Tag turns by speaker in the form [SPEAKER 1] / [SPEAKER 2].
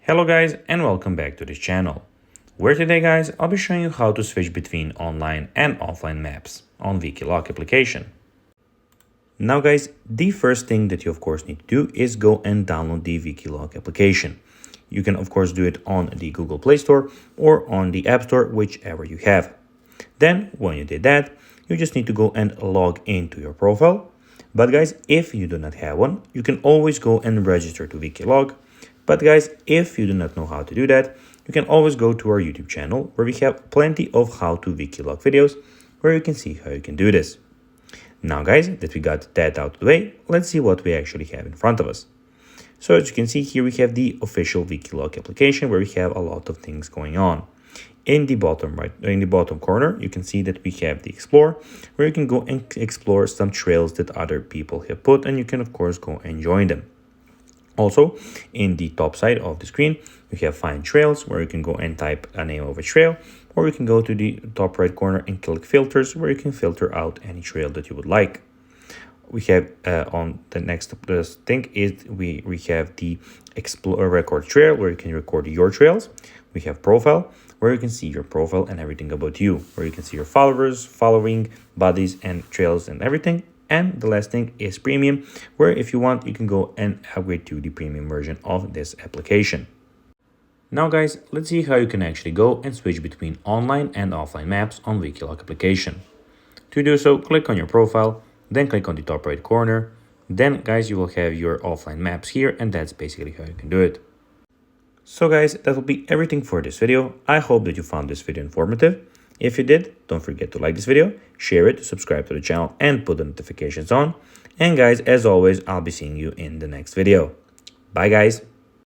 [SPEAKER 1] Hello guys and welcome back to this channel, where today guys I'll be showing you how to switch between online and offline maps on Wikiloc application. Now guys, the first thing that you of course need to do is go and download the Wikiloc application. You can of course do it on the Google Play Store or on the App Store, whichever you have. Then when you did that, you just need to go and log into your profile. But guys, if you do not have one, you can always go and register to Wikiloc. But guys, if you do not know how to do that, you can always go to our YouTube channel where we have plenty of how-to Wikiloc videos where you can see how you can do this. Now guys, that we got that out of the way, let's see what we actually have in front of us. So as you can see here, we have the official Wikiloc application where we have a lot of things going on. In the bottom corner, you can see that we have the Explore, where you can go and explore some trails that other people have put, and you can of course go and join them. Also, in the top side of the screen, we have Find Trails, where you can go and type a name of a trail, or you can go to the top right corner and click Filters, where you can filter out any trail that you would like. We have on the next thing is we have the Explore Record Trail, where you can record your trails. We have Profile, where you can see your profile and everything about you, where you can see your followers, following, buddies, and trails and everything. And the last thing is Premium, where if you want, you can go and upgrade to the premium version of this application. Now guys, let's see how you can actually go and switch between online and offline maps on Wikiloc application. To do so, click on your profile, then click on the top right corner. Then guys, you will have your offline maps here, and that's basically how you can do it. So guys, that will be everything for this video. I hope that you found this video informative. If you did, don't forget to like this video, share it, subscribe to the channel, and put the notifications on. And guys, as always, I'll be seeing you in the next video. Bye guys.